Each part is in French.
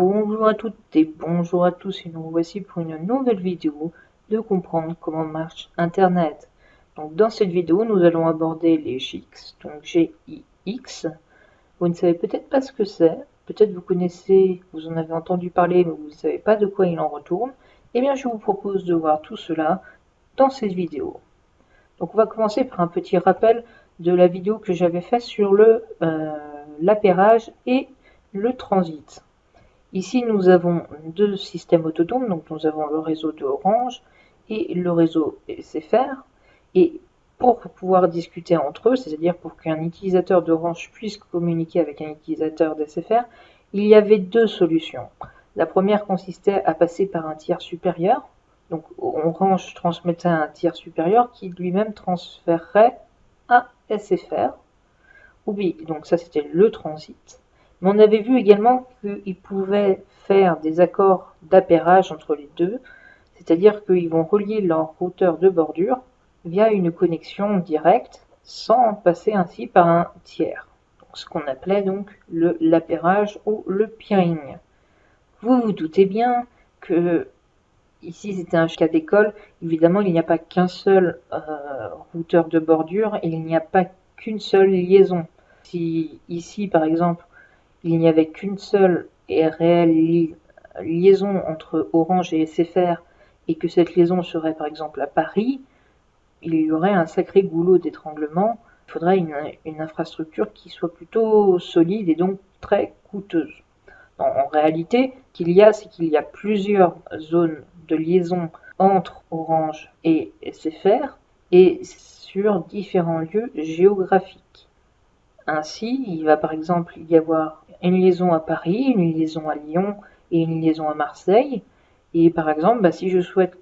Bonjour à toutes et bonjour à tous, et nous voici pour une nouvelle vidéo de comprendre comment marche Internet. Donc dans cette vidéo, nous allons aborder les GIX, donc G-I-X. Vous ne savez peut-être pas ce que c'est, peut-être vous connaissez, vous en avez entendu parler, mais vous ne savez pas de quoi il en retourne. Eh bien, je vous propose de voir tout cela dans cette vidéo. Donc on va commencer par un petit rappel de la vidéo que j'avais faite sur l'appairage et le transit. Ici, nous avons deux systèmes autonomes, donc nous avons le réseau de Orange et le réseau SFR. Et pour pouvoir discuter entre eux, c'est-à-dire pour qu'un utilisateur d'Orange puisse communiquer avec un utilisateur d'SFR, il y avait deux solutions. La première consistait à passer par un tiers supérieur. Donc Orange transmettait à un tiers supérieur qui lui-même transférerait à SFR. Oui, donc ça c'était le transit. Mais on avait vu également qu'ils pouvaient faire des accords d'appairage entre les deux, c'est-à-dire qu'ils vont relier leur routeur de bordure via une connexion directe sans passer ainsi par un tiers. Donc, ce qu'on appelait donc l'appairage ou le peering. Vous vous doutez bien que ici c'était un cas d'école, évidemment il n'y a pas qu'un seul routeur de bordure et il n'y a pas qu'une seule liaison. Si ici par exemple il n'y avait qu'une seule et réelle liaison entre Orange et SFR et que cette liaison serait par exemple à Paris, il y aurait un sacré goulot d'étranglement. Il faudrait une infrastructure qui soit plutôt solide et donc très coûteuse. En réalité, c'est qu'il y a plusieurs zones de liaison entre Orange et SFR et sur différents lieux géographiques. Ainsi, il va par exemple y avoir une liaison à Paris, une liaison à Lyon et une liaison à Marseille. Et par exemple, si je souhaite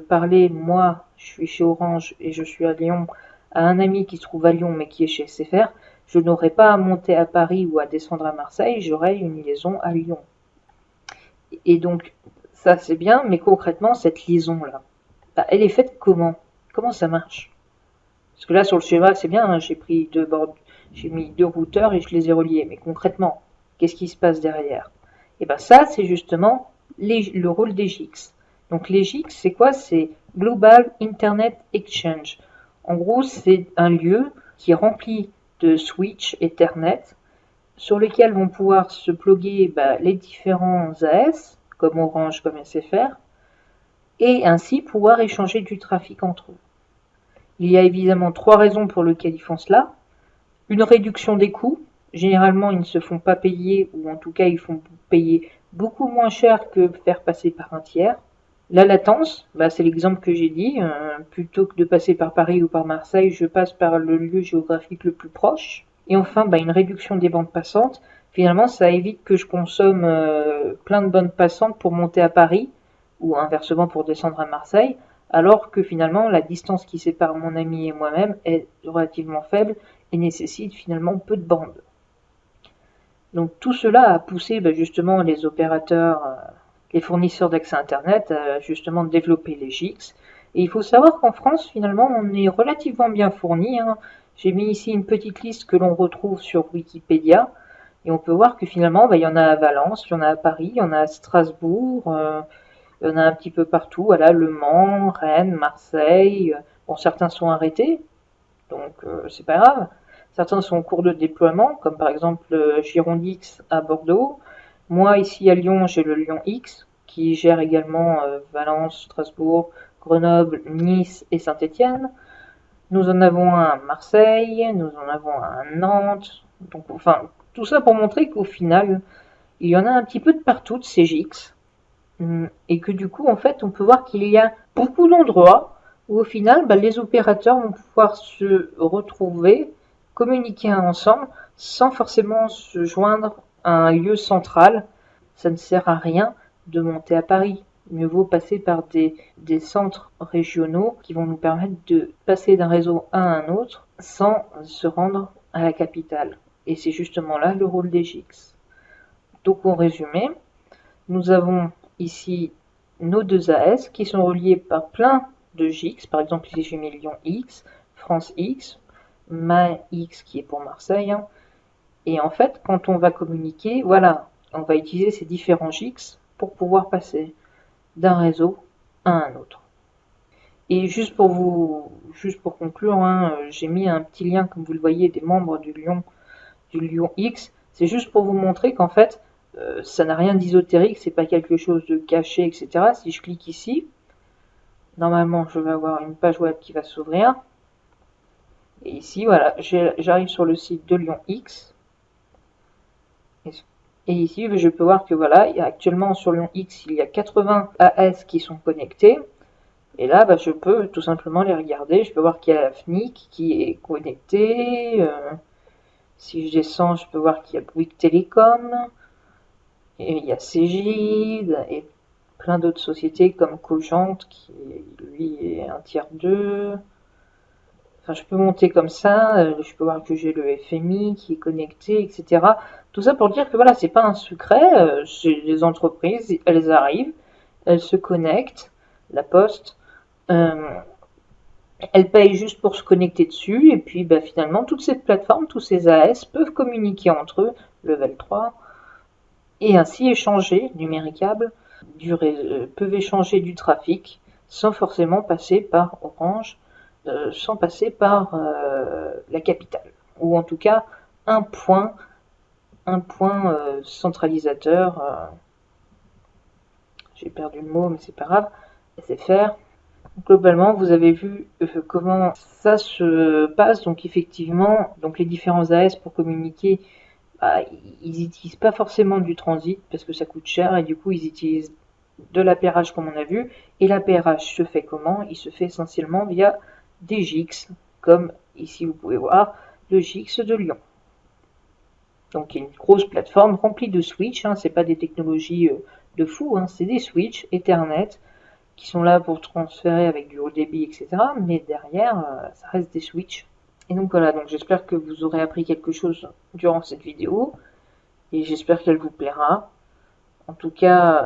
parler, moi, je suis chez Orange et je suis à Lyon, à un ami qui se trouve à Lyon mais qui est chez SFR, je n'aurai pas à monter à Paris ou à descendre à Marseille, j'aurai une liaison à Lyon. Et donc, ça c'est bien, mais concrètement, cette liaison-là, elle est faite comment? Comment ça marche? Parce que là, sur le schéma, c'est bien, hein, j'ai mis deux routeurs et je les ai reliés. Mais concrètement, qu'est-ce qui se passe derrière? Et bien ça, c'est justement le rôle des GIX. Donc les GIX, c'est quoi? C'est Global Internet Exchange. En gros, c'est un lieu qui est rempli de switches Ethernet sur lesquels vont pouvoir se plugger les différents AS, comme Orange, comme SFR, et ainsi pouvoir échanger du trafic entre eux. Il y a évidemment trois raisons pour lesquelles ils font cela. Une réduction des coûts. Généralement, ils ne se font pas payer, ou en tout cas, ils font payer beaucoup moins cher que faire passer par un tiers. La latence, c'est l'exemple que j'ai dit. Plutôt que de passer par Paris ou par Marseille, je passe par le lieu géographique le plus proche. Et enfin, une réduction des bandes passantes. Finalement, ça évite que je consomme plein de bandes passantes pour monter à Paris, ou inversement pour descendre à Marseille, alors que finalement, la distance qui sépare mon ami et moi-même est relativement faible et nécessite finalement peu de bandes. Donc tout cela a poussé justement les opérateurs, les fournisseurs d'accès Internet à justement développer les GIX. Et il faut savoir qu'en France, finalement, on est relativement bien fourni. J'ai mis ici une petite liste que l'on retrouve sur Wikipédia. Et on peut voir que finalement, il y en a à Valence, il y en a à Paris, il y en a à Strasbourg, il y en a un petit peu partout. Voilà, Le Mans, Rennes, Marseille. Bon, certains sont arrêtés, donc c'est pas grave. Certains sont en cours de déploiement, comme par exemple Girondix à Bordeaux. Moi, ici à Lyon, j'ai le Lyon X, qui gère également Valence, Strasbourg, Grenoble, Nice et Saint-Étienne. Nous en avons un à Marseille, nous en avons un à Nantes. Donc, enfin, tout ça pour montrer qu'au final, il y en a un petit peu de partout de ces GIX. Et que du coup, en fait, on peut voir qu'il y a beaucoup d'endroits où au final, les opérateurs vont pouvoir se retrouver, communiquer ensemble, sans forcément se joindre à un lieu central. Ça ne sert à rien de monter à Paris. Mieux vaut passer par des centres régionaux qui vont nous permettre de passer d'un réseau à un autre sans se rendre à la capitale. Et c'est justement là le rôle des GIX. Donc en résumé, nous avons ici nos deux AS qui sont reliés par plein de GIX. Par exemple, ici j'ai mis Lyon X, France X, Main X qui est pour Marseille. Et en fait, quand on va communiquer, voilà, On va utiliser ces différents GIX pour pouvoir passer d'un réseau à un autre. Et juste pour conclure, hein, j'ai mis un petit lien, comme vous le voyez, des membres du Lion X. C'est juste pour vous montrer qu'en fait, ça n'a rien d'ésotérique, c'est pas quelque chose de caché, etc. Si je clique ici, normalement, je vais avoir une page web qui va s'ouvrir. Et ici, voilà, j'arrive sur le site de Lion X. Et ici, je peux voir que voilà, actuellement sur Lion X, il y a 80 AS qui sont connectés. Et là, bah, je peux tout simplement les regarder. Je peux voir qu'il y a la FNIC qui est connectée. Si je descends, je peux voir qu'il y a Bouygues Télécom. Et il y a Cégide et plein d'autres sociétés comme Cogent qui, lui, est un tiers 2. Enfin, je peux monter comme ça. Je peux voir que j'ai le FMI qui est connecté, etc. Tout ça pour dire que voilà, c'est pas un secret. Chez les entreprises, elles arrivent, elles se connectent. La Poste. Elle paye juste pour se connecter dessus, et puis bah, finalement, toutes ces plateformes, tous ces AS peuvent communiquer entre eux, level 3, et ainsi échanger, numéricable, peuvent échanger du trafic sans forcément passer par Orange, sans passer par la capitale, ou en tout cas un point centralisateur. J'ai perdu le mot, mais c'est pas grave, SFR. Globalement, vous avez vu comment ça se passe. Donc effectivement, donc les différents AS pour communiquer, bah, ils n'utilisent pas forcément du transit parce que ça coûte cher et du coup ils utilisent de l'APRH comme on a vu. Et l'APRH se fait comment? Il se fait essentiellement via des GIX, comme ici vous pouvez voir le GIX de Lyon. Donc il y a une grosse plateforme remplie de switches, hein, c'est pas des technologies de fou, hein, c'est des switches Ethernet qui sont là pour transférer avec du haut débit, etc. Mais derrière, ça reste des switches. Et donc voilà, donc j'espère que vous aurez appris quelque chose durant cette vidéo, et j'espère qu'elle vous plaira. En tout cas,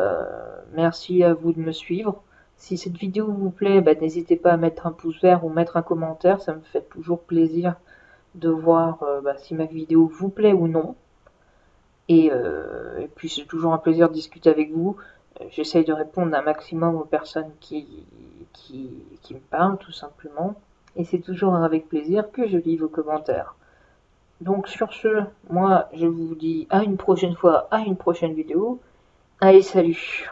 merci à vous de me suivre. Si cette vidéo vous plaît, bah, n'hésitez pas à mettre un pouce vert ou mettre un commentaire, ça me fait toujours plaisir de voir bah, si ma vidéo vous plaît ou non. Et puis c'est toujours un plaisir de discuter avec vous. J'essaye de répondre un maximum aux personnes qui me parlent, tout simplement. Et c'est toujours avec plaisir que je lis vos commentaires. Donc sur ce, moi je vous dis à une prochaine fois, à une prochaine vidéo. Allez, salut!